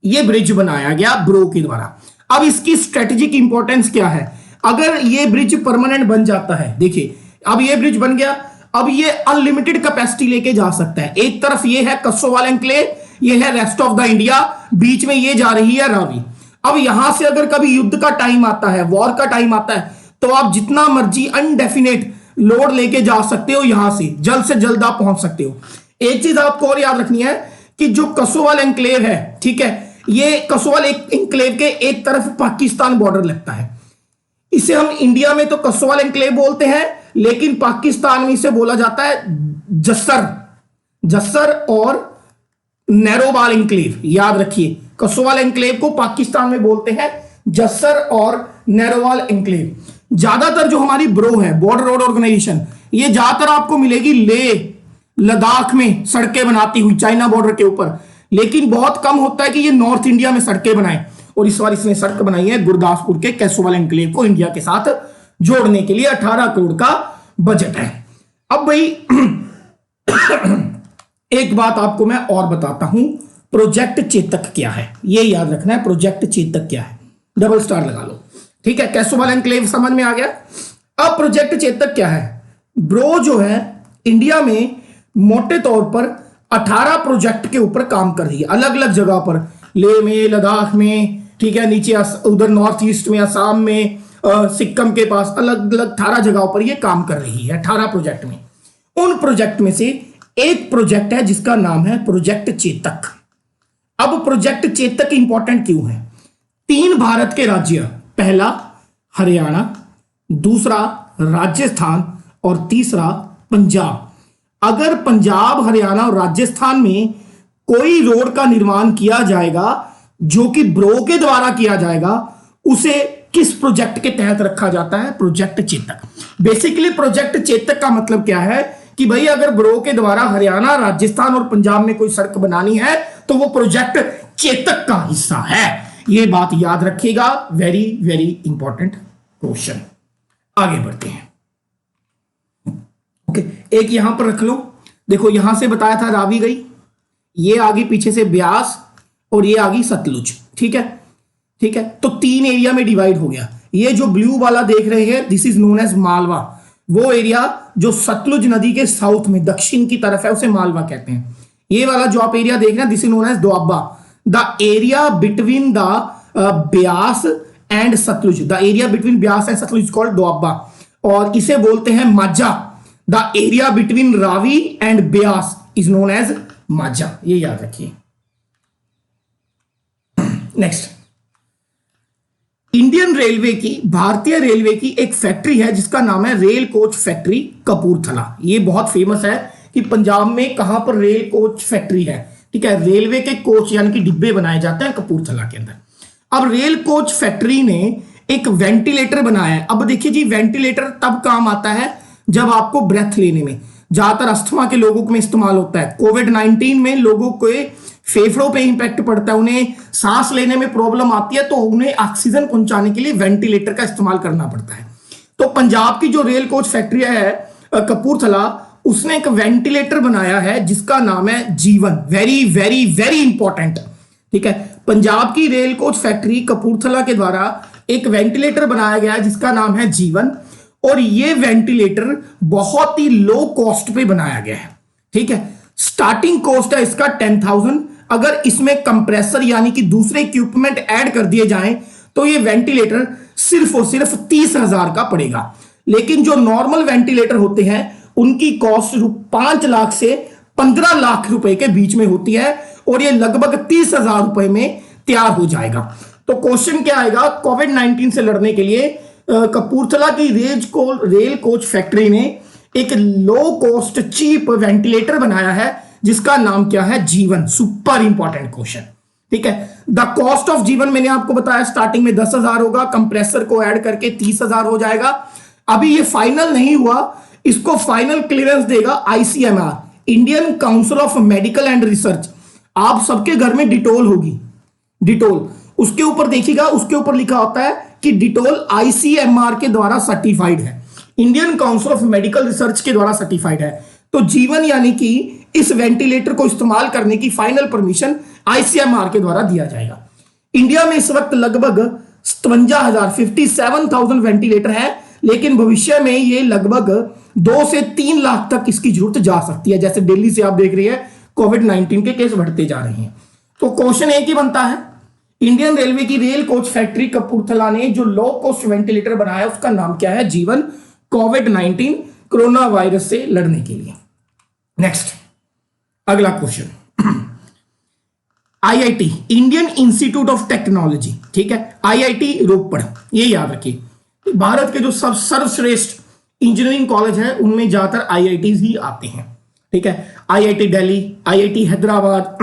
यह ब्रिज बनाया गया ब्रो के द्वारा। अब इसकी स्ट्रेटेजिक इंपॉर्टेंस क्या है, अगर ये ब्रिज परमानेंट बन जाता है, देखिए अब ये ब्रिज बन गया, अब ये अनलिमिटेड कैपेसिटी लेके जा सकता है। एक तरफ ये है कसोवाल एनक्लेव, ये है रेस्ट ऑफ द इंडिया, बीच में ये जा रही है रावी। अब यहां से अगर कभी युद्ध का टाइम आता है, वॉर का टाइम आता है, तो आप जितना मर्जी अनडेफिनेट लोड लेके जा सकते हो, यहां से जल्द आप पहुंच सकते हो। एक चीज आपको और याद रखनी है कि जो कसोवाल एनक्लेव है, ठीक है, ये कसोवाल एक एनक्लेव के एक तरफ पाकिस्तान बॉर्डर लगता है। इसे हम इंडिया में तो कसोवाल एनक्लेव बोलते हैं, लेकिन पाकिस्तान में इसे बोला जाता है जस्सर और नैरोवाल एनक्लेव। याद रखिए, कसोवाल एनक्लेव को पाकिस्तान में बोलते हैं जस्सर और नैरोवाल एनक्लेव। ज्यादातर जो हमारी ब्रो है, बॉर्डर रोड ऑर्गेनाइजेशन, ये ज्यादातर आपको मिलेगी लेह लद्दाख में सड़कें बनाती हुई चाइना बॉर्डर के ऊपर, लेकिन बहुत कम होता है कि ये नॉर्थ इंडिया में सड़कें बनाए। और इस बार इसने सड़क बनाई है गुरदासपुर के कैसोवाल एनक्लेव को इंडिया के साथ जोड़ने के लिए, 18 करोड़ का बजट है। अब भाई एक बात आपको मैं और बताता हूं, प्रोजेक्ट चेतक क्या है, ये याद रखना है। प्रोजेक्ट चेतक क्या है, डबल स्टार लगा लो, ठीक है। कैसोवाल एनक्लेव समझ में आ गया। अब प्रोजेक्ट चेतक क्या है? ब्रो जो है इंडिया में मोटे तौर पर 18 प्रोजेक्ट के ऊपर काम कर रही है, अलग अलग जगह पर, लेह में, लद्दाख में, ठीक है, नीचे उधर नॉर्थ ईस्ट में, असम में, सिक्किम के पास, अलग अलग 18 जगहों पर ये काम कर रही है, 18 प्रोजेक्ट में। उन प्रोजेक्ट में से एक प्रोजेक्ट है जिसका नाम है प्रोजेक्ट चेतक। अब प्रोजेक्ट चेतक इंपॉर्टेंट क्यों है? 3 भारत के राज्य, पहला हरियाणा, दूसरा राजस्थान और तीसरा पंजाब। अगर पंजाब, हरियाणा और राजस्थान में कोई रोड का निर्माण किया जाएगा जो कि ब्रो के द्वारा किया जाएगा, उसे किस प्रोजेक्ट के तहत रखा जाता है? Project Chetak. Basically project Chetak का मतलब क्या है कि भाई अगर ब्रो के द्वारा हरियाणा, राजस्थान और पंजाब में कोई सड़क बनानी है तो वो प्रोजेक्ट चेतक का हिस्सा है। ये बात याद रखिएगा, वेरी वेरी इंपॉर्टेंट क्वेश्चन। आगे बढ़ते हैं। ओके, एक यहां पर रख लो, देखो यहां से बताया था रावी गई, ये आ गई पीछे से ब्यास और ये आ गई सतलुज, ठीक है, ठीक है। तो 3 एरिया में डिवाइड हो गया। ये जो ब्लू वाला देख रहे हैं, this is known as Malwa. वो एरिया जो सतलुज नदी के साउथ में दक्षिण की तरफ है उसे मालवा कहते हैं। ये वाला जो आप एरिया देख रहे हैं, this is known as Doaba. The area between the Beas and Sutlej, the area between Beas and Sutlej called Doaba. और इसे बोलते हैं Majha. The area between Ravi and Beas is known as Majha. ये याद रखिए। नेक्स्ट, इंडियन रेलवे की, भारतीय रेलवे की एक फैक्ट्री है जिसका नाम है रेल कोच फैक्ट्री कपूरथला। ये बहुत फेमस है कि पंजाब में कहां पर रेल कोच फैक्ट्री है, ठीक है। रेलवे के कोच यानी कि डिब्बे बनाए जाते हैं कपूरथला के अंदर। अब रेल कोच फैक्ट्री ने एक वेंटिलेटर बनाया है। अब देखिए जी, वेंटिलेटर तब काम आता है जब आपको ब्रेथ लेने में, ज्यादातर अस्थमा के लोगों में इस्तेमाल होता है। कोविड-19 में लोगों के फेफड़ों पे इंपैक्ट पड़ता है, उन्हें सांस लेने में प्रॉब्लम आती है, तो उन्हें ऑक्सीजन पहुंचाने के लिए वेंटिलेटर का इस्तेमाल करना पड़ता है। तो पंजाब की जो रेल कोच फैक्ट्री है कपूरथला, उसने एक वेंटिलेटर बनाया है जिसका नाम है जीवन। वेरी वेरी वेरी इंपॉर्टेंट, ठीक है। पंजाब की रेल कोच फैक्ट्री कपूरथला के द्वारा एक वेंटिलेटर बनाया गया है जिसका नाम है जीवन। और ये वेंटिलेटर बहुत ही लो कॉस्ट पे बनाया गया है, ठीक है। स्टार्टिंग कॉस्ट है इसका 10,000। अगर इसमें कंप्रेसर यानी कि दूसरे इक्विपमेंट ऐड कर दिए जाएं तो ये वेंटिलेटर सिर्फ और सिर्फ 30,000 का पड़ेगा। लेकिन जो नॉर्मल वेंटिलेटर होते हैं उनकी कॉस्ट 5 लाख से 15 लाख रुपए के बीच में होती है, और ये लगभग 30,000 रुपए में तैयार हो जाएगा। तो क्वेश्चन क्या आएगा? कोविड-19 से लड़ने के लिए कपूरथला की रेल कोच फैक्ट्री ने एक लो कॉस्ट चीप वेंटिलेटर बनाया है जिसका नाम क्या है? जीवन। सुपर इंपॉर्टेंट क्वेश्चन, ठीक है। द कॉस्ट ऑफ जीवन मैंने आपको बताया स्टार्टिंग में 10,000 होगा, कंप्रेसर को ऐड करके 30,000 हो जाएगा। अभी ये फाइनल नहीं हुआ, इसको फाइनल क्लियरेंस देगा ICMR, Indian council of medical and research. आप सबके घर में डिटोल होगी, डिटोल, उसके ऊपर देखिएगा, उसके ऊपर लिखा होता है कि डिटोल ICMR के द्वारा सर्टिफाइड है, Indian council of medical research के द्वारा सर्टिफाइड है। तो जीवन यानी कि इस वेंटिलेटर को इस्तेमाल करने की फाइनल परमिशन ICMR के द्वारा दिया जाएगा। इंडिया में इस वक्त लगभग 57,000 वेंटिलेटर है, लेकिन भविष्य में ये लगभग 2 से 3 लाख तक इसकी जरूरत जा सकती है। जैसे दिल्ली से आप देख रही है कोविड-19 के केस बढ़ते जा रहे हैं। तो क्वेश्चन एक ही बनता है, इंडियन रेलवे की रेल कोच फैक्ट्री कपूरथला ने जो लो कॉस्ट वेंटिलेटर बनाया उसका नाम क्या है? जीवन, कोविड-19 कोरोना वायरस से लड़ने के लिए। नेक्स्ट अगला question, IIT Indian institute of technology, ठीक है, आईआईटी रोपड़, ये याद रखिए भारत के जो सब सर्वश्रेष्ठ इंजीनियरिंग कॉलेज है उनमें ज्यादातर आईआईटीज ही आते हैं, ठीक है। आईआईटी दिल्ली, आईआईटी हैदराबाद,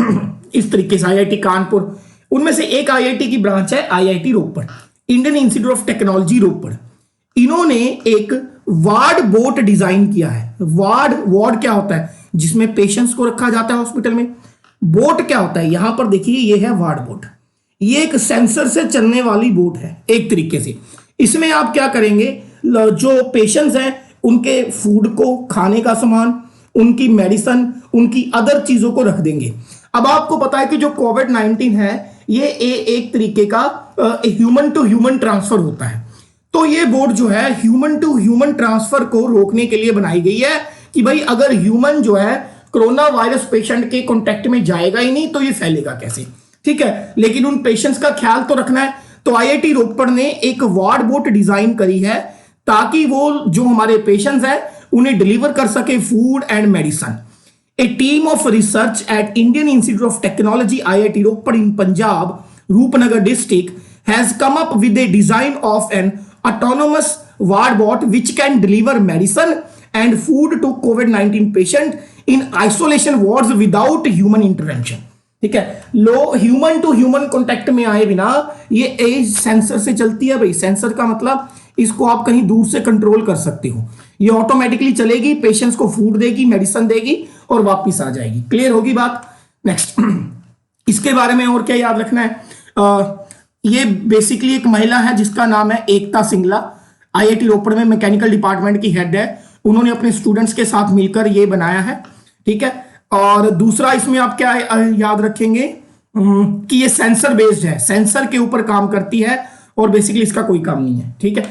इस तरीके से आईआईटी कानपुर, उनमें से एक आईआईटी की ब्रांच है IIT Ropar, Indian institute of technology Ropar. इन्होंने एक वार्ड बोट डिजाइन किया है। वार्ड क्या होता है? जिसमें पेशेंट्स को रखा जाता है हॉस्पिटल में। बोट क्या होता है? यहां पर देखिए ये है वार्ड बोट, ये एक सेंसर से चलने वाली बोट है एक तरीके से। इसमें आप क्या करेंगे, जो पेशेंट्स हैं उनके फूड को, खाने का सामान, उनकी मेडिसिन, उनकी अदर चीजों को रख देंगे। अब आपको पता है कि जो कोविड-19 है ये एक तरीके का ह्यूमन टू ह्यूमन ट्रांसफर होता है। तो ये बोर्ड जो है ह्यूमन टू ह्यूमन ट्रांसफर को रोकने के लिए बनाई गई है कि भाई अगर ह्यूमन जो है कोरोना वायरस पेशेंट के कांटेक्ट में जाएगा ही नहीं तो ये फैलेगा कैसे, ठीक है। लेकिन उन पेशेंट्स का ख्याल तो रखना है। तो आईआईटी रोपड़ ने एक वार्ड बोट डिजाइन करी है ताकि वो जो हमारे पेशेंट्स हैं उन्हें डिलीवर कर सके food and medicine. A team of research at Indian Institute of Technology IIT Ropar in Punjab, Roopnagar district, has come up with a design of an autonomous ward bot which can deliver medicine and food to COVID-19 patient in isolation wards without human intervention. ठीक है, लो human to human contact में आए बिना ये sensor से चलती है। भाई सेंसर का मतलब इसको आप कहीं दूर से कंट्रोल कर सकते हो। ये ऑटोमेटिकली चलेगी, पेशेंट्स को फूड देगी, मेडिसिन देगी और वापस आ जाएगी। क्लियर होगी बात? नेक्स्ट इसके बारे में और क्या याद रखना है? ये बेसिकली एक महिला है जिसका नाम है एकता सिंगला, आईआईटी रोपड़ में मैकेनिकल डिपार्टमेंट की हेड है। उन्होंने अपने स्टूडेंट्स के साथ मिलकर ये बनाया है, ठीक है। और दूसरा इसमें आप क्या याद रखेंगे कि ये सेंसर बेस्ड है, सेंसर के ऊपर काम करती है और बेसिकली इसका कोई काम नहीं है, ठीक है।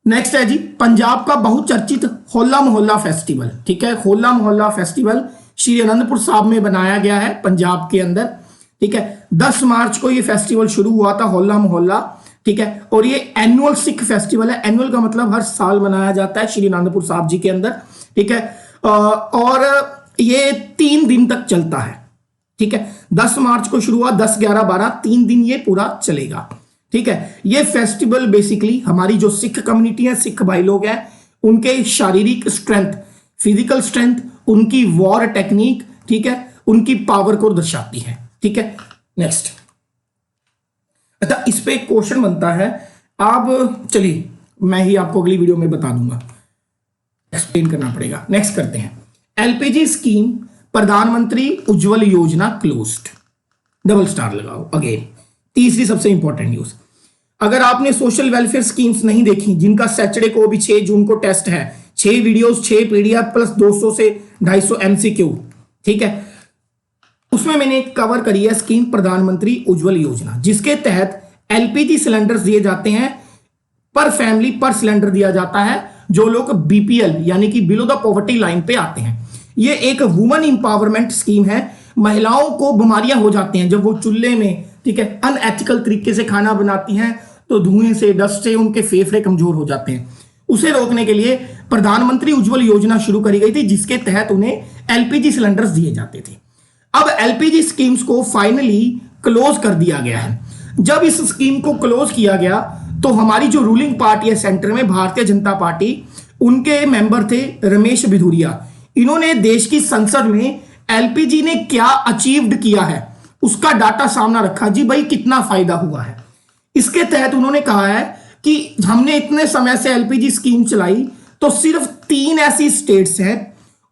नेक्स्ट है जी पंजाब का बहुचर्चित होला मोहल्ला फेस्टिवल, ठीक है। होला मोहल्ला फेस्टिवल श्री अनंदपुर साहब में बनाया गया है पंजाब के अंदर, ठीक है। 10 मार्च को ये फेस्टिवल शुरू हुआ था, होला मोहल्ला, ठीक है। और ये एनुअल सिख फेस्टिवल है। एनुअल का मतलब हर साल मनाया जाता है श्री अनंदपुर साहब जी के अंदर, ठीक है। और ये 3 दिन तक चलता है, ठीक है। 10 मार्च को शुरू हुआ, 10, 11, 12 3 दिन ये पूरा चलेगा, ठीक है। ये फेस्टिवल बेसिकली हमारी जो सिख कम्युनिटी है, सिख भाई लोग हैं, उनके शारीरिक स्ट्रेंथ, फिजिकल स्ट्रेंथ, उनकी वॉर टेक्निक, ठीक है, उनकी पावर को दर्शाती है, ठीक है। नेक्स्ट अच्छा, इस पे एक क्वेश्चन बनता है। अब चलिए मैं ही आपको अगली वीडियो में बता दूंगा, एक्सप्लेन करना पड़ेगा। नेक्स्ट करते हैं, एलपीजी स्कीम प्रधानमंत्री उज्जवल योजना क्लोज्ड, डबल स्टार लगाओ अगेन। तीसरी सबसे इंपॉर्टेंट न्यूज, अगर आपने सोशल वेलफेयर स्कीम्स नहीं देखी जिनका सैटरडे को भी 6 जून को टेस्ट है, 6 वीडियोस, 6 पीडीएफ प्लस 200 से 250 एमसीक्यू, ठीक है, उसमें मैंने कवर करी है स्कीम प्रधानमंत्री उज्जवल योजना, जिसके तहत एलपीजी सिलेंडर्स दिए जाते हैं, पर फैमिली पर सिलेंडर दिया जाता है जो लोग बीपीएल यानी कि बिलो द पॉवर्टी लाइन पे आते हैं। ये एक वुमेन इंपावरमेंट स्कीम है। महिलाओं को बीमारियां हो जाती हैं जब वो चूल्हे में, ठीक है, अनएथिकल तरीके से खाना बनाती हैं तो धुएं से, डस्ट से उनके फेफड़े कमजोर हो जाते हैं। उसे रोकने के लिए प्रधानमंत्री उज्जवल योजना शुरू करी गई थी जिसके तहत उन्हें एलपीजी सिलेंडर्स दिए जाते थे। अब एलपीजी स्कीम्स को फाइनली क्लोज कर दिया गया है। जब इस स्कीम को क्लोज किया गया तो हमारी जो रूलिंग पार्टी है सेंटर में, भारतीय जनता पार्टी, उनके मेंबर थे रमेश बिधूरिया। इन्होंने देश की संसद में एलपीजी ने क्या अचीव्ड किया है उसका डाटा सामना रखा जी, भाई कितना फायदा हुआ है। इसके तहत उन्होंने कहा है कि हमने इतने समय से एलपीजी स्कीम चलाई तो सिर्फ 3 ऐसी स्टेट्स हैं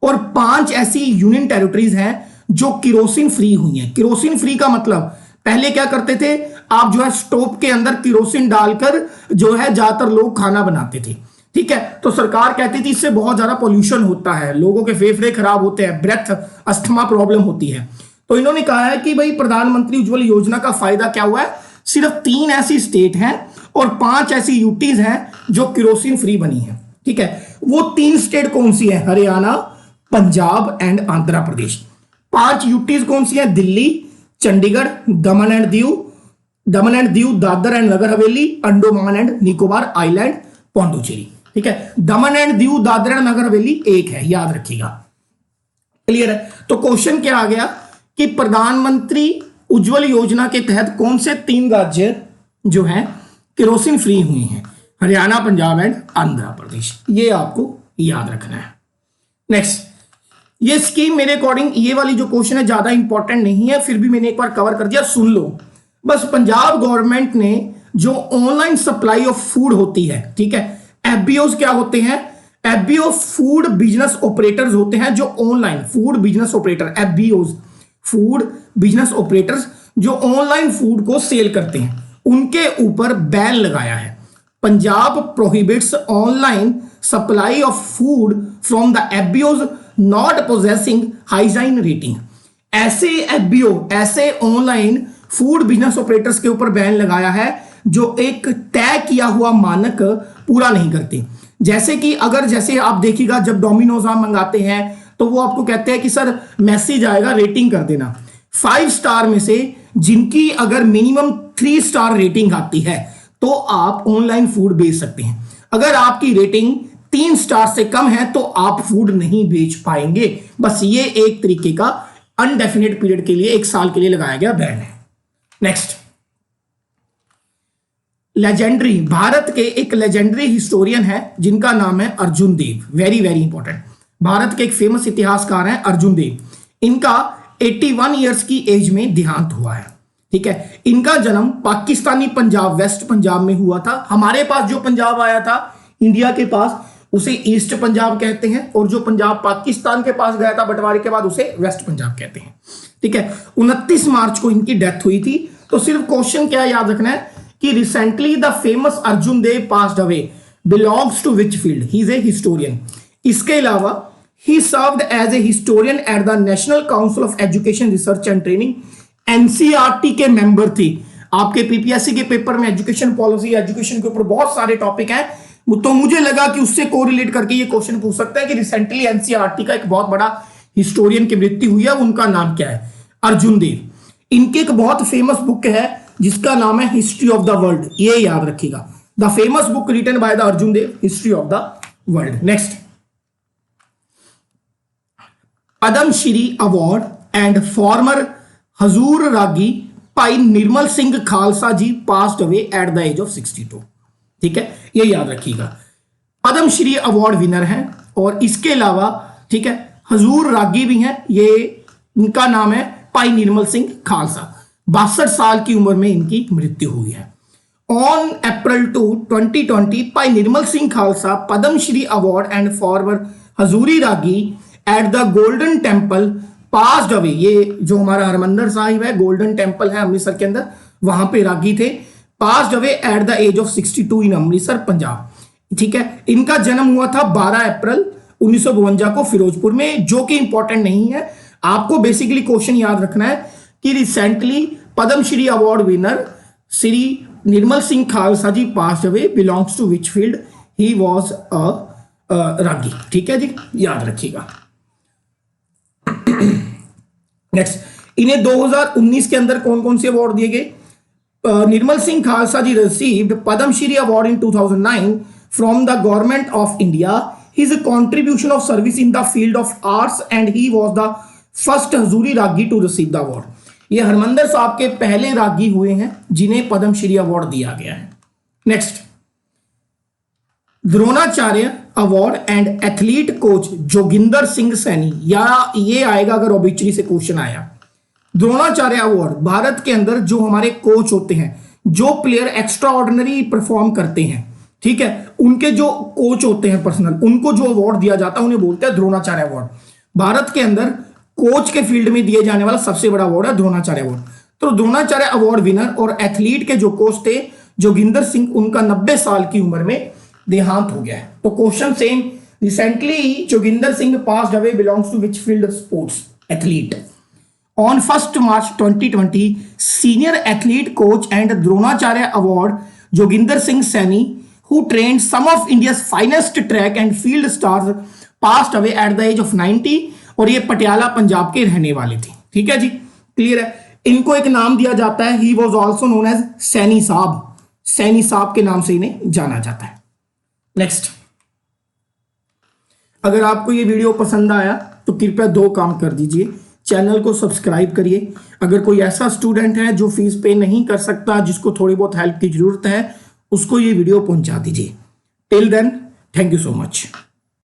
और 5 ऐसी यूनियन टेरिटरीज हैं जो किरोसिन फ्री हुई हैं। किरोसिन फ्री का मतलब, पहले क्या करते थे, आप जो है स्टोव के अंदर किरोसिन डालकर जो है ज्यादातर लोग खाना बनाते थे, ठीक है। तो सरकार कहती थी इससे बहुत ज्यादा पोल्यूशन होता है, लोगों के फेफड़े खराब होते हैं, ब्रेथ अस्थमा प्रॉब्लम होती है। तो इन्होंने कहा है कि भाई प्रधानमंत्री उज्जवल योजना का फायदा क्या हुआ है, सिर्फ 3 ऐसी स्टेट हैं और 5 ऐसी यूटीज हैं जो किरोसिन फ्री बनी है, ठीक है। वो 3 स्टेट कौन सी है, हरियाणा, पंजाब एंड आंध्र प्रदेश। 5 यूटीज कौन सी है, दिल्ली, चंडीगढ़, दमन and Diu, Dadar and Nagar Haveli, Andaman and Nicobar island, Pondicherry. ठीक है, दमन एंड दीव, दादर एंड नगर हवेली एक है, याद रखिएगा। क्लियर है? तो क्वेश्चन क्या आ गया कि प्रधानमंत्री उज्जवल योजना के तहत कौन से 3 राज्य जो हैं केरोसिन फ्री हुए हैं? हरियाणा, पंजाब एंड आंध्र प्रदेश। ये आपको याद रखना है। नेक्स्ट, ये स्कीम मेरे अकॉर्डिंग ये वाली जो क्वेश्चन है ज्यादा इंपॉर्टेंट नहीं है, फिर भी मैंने एक बार कवर कर दिया, सुन लो बस। पंजाब गवर्नमेंट ने जो ऑनलाइन सप्लाई ऑफ फूड होती है, ठीक है, एफबीओज क्या होते हैं? एफबीओ फूड बिजनेस ऑपरेटर्स होते हैं जो online food business operator, FBOs food business operators जो ऑनलाइन फूड को सेल करते हैं, उनके ऊपर बैन लगाया है। Punjab prohibits online supply of food from the FBOs not possessing hygiene rating. ऐसे एफबीओ, ऐसे ऑनलाइन फूड बिजनेस ऑपरेटर्स के ऊपर बैन लगाया है जो एक तय किया हुआ मानक पूरा नहीं करते। जैसे कि अगर जैसे आप देखिएगा जब डोमिनोज आप मंगाते हैं तो वो आपको कहते हैं कि सर मैसेज आएगा, रेटिंग कर देना। 5 स्टार में से जिनकी अगर मिनिमम 3 स्टार रेटिंग आती है तो आप ऑनलाइन फूड बेच सकते हैं। अगर आपकी रेटिंग 3 स्टार से कम है तो आप फूड नहीं बेच पाएंगे। बस ये एक तरीके का अनडेफिनेट पीरियड के लिए 1 साल के लिए लगाया गया बैन है। नेक्स्ट, लेजेंडरी, भारत के एक लेजेंडरी हिस्टोरियन है जिनका नाम है अर्जुन देव। वेरी वेरी इंपॉर्टेंट, भारत के एक फेमस इतिहासकार हैं अर्जुन देव। इनका 81 ईयर्स की एज में देहांत हुआ है। ठीक है, इनका जन्म पाकिस्तानी पंजाब, वेस्ट पंजाब में हुआ था। हमारे पास जो पंजाब आया था इंडिया के पास उसे ईस्ट पंजाब कहते हैं, और जो पंजाब पाकिस्तान के पास गया था बंटवारे के बाद उसे वेस्ट पंजाब कहते हैं। ठीक है, 29 मार्च को इनकी डेथ हुई थी। तो सिर्फ क्वेश्चन क्या याद रखना है कि recently the famous Arjan Dev passed away, belongs to which field? He is a historian. इसके अलावा he served as a historian at the national council of education research and training, NCERT के मेंबर थे। आपके पीपीएससी के पेपर में education policy, education के ऊपर बहुत सारे टॉपिक हैं, तो मुझे लगा कि उससे कोरिलेट करके ये क्वेश्चन पूछ सकता है कि रिसेंटली एनसीईआरटी का एक बहुत बड़ा हिस्टोरियन की मृत्यु हुई है, उनका नाम क्या है? अर्जुन देव। इनकी एक बहुत फेमस बुक है जिसका नाम है हिस्ट्री ऑफ द वर्ल्ड, ये याद रखिएगा। The famous book written by the Arjun Dev, history of the world. Next, Padmashri award and former हजूर रागी Bhai Nirmal Singh Khalsa ji passed away at the age of 62। ठीक है, ये याद रखिएगा। पद्मश्री अवार्ड विनर हैं, और इसके अलावा ठीक है हजूर रागी भी हैं। ये इनका नाम है भाई निर्मल सिंह खालसा। 62 साल की उम्र में इनकी मृत्यु हुई है। On April 2, 2020 Bhai Nirmal Singh Khalsa Padmashri award and former हजूरी रागी at the Golden Temple passed away. ये जो हमारा हरमंदिर साहिब है, गोल्डन टेम्पल है अमृतसर के अंदर, वहां पे रागी थे। Passed away at the age of 62 in Amritsar, Punjab. ठीक है, इनका जन्म हुआ था 12 अप्रैल 1952 को फिरोजपुर में, जो कि इंपॉर्टेंट नहीं है। आपको बेसिकली क्वेश्चन याद रखना है कि recently Padmashri award winner Shri Nirmal Singh Khalsa ji passed away, belongs to which field? He was a रागी। ठीक है जी, याद रखिएगा। नेक्स्ट, इन्हें 2019 के अंदर कौन कौन से अवार्ड दिए गए? Nirmal Singh Khalsa ji received Padmashri award in 2009 from the government of India. His contribution of service in the field of arts and he was the first हजूरी रागी टू रिसीव द अवार्ड। ये हरमंदिर साहब के पहले रागी हुए हैं जिन्हें पद्मश्री अवार्ड दिया गया है। Next, Dronacharya award and athlete coach Joginder Singh Saini, या ये आएगा अगर ओबिचुरी से क्वेश्चन आया। द्रोणाचार्य अवार्ड भारत के अंदर जो हमारे कोच होते हैं, जो प्लेयर एक्स्ट्रा ऑर्डिनरी परफॉर्म करते हैं, ठीक है, उनके जो कोच होते हैं पर्सनल, उनको जो अवार्ड दिया जाता है उन्हें बोलते हैं द्रोणाचार्य अवार्ड। भारत के अंदर कोच के फील्ड में दिए जाने वाला सबसे बड़ा अवार्ड है द्रोणाचार्य अवार्ड। तो द्रोणाचार्य अवार्ड विनर और एथलीट के जो कोच थे जोगिंदर सिंह, उनका 90 साल की उम्र में देहांत हो गया है। तो question same, recently Joginder Singh passed away, belongs to which field? Sports, athlete. On 1 March 2020 senior athlete coach and Dronacharya award Joginder Singh Saini who trained some of India's finest track and field stars passed away at the age of 90, और ये पटियाला पंजाब के रहने वाले थे। ठीक है जी, clear है। इनको एक नाम दिया जाता है, he was also known as Saini साहब, सैनी साहब के नाम से इन्हें जाना जाता है। नेक्स्ट, अगर आपको ये वीडियो पसंद आया तो कृपया 2 काम कर दीजिए, चैनल को सब्सक्राइब करिए। अगर कोई ऐसा स्टूडेंट है जो फीस पे नहीं कर सकता, जिसको थोड़ी बहुत हेल्प की जरूरत है, उसको ये वीडियो पहुंचा दीजिए। Till then, thank you so much.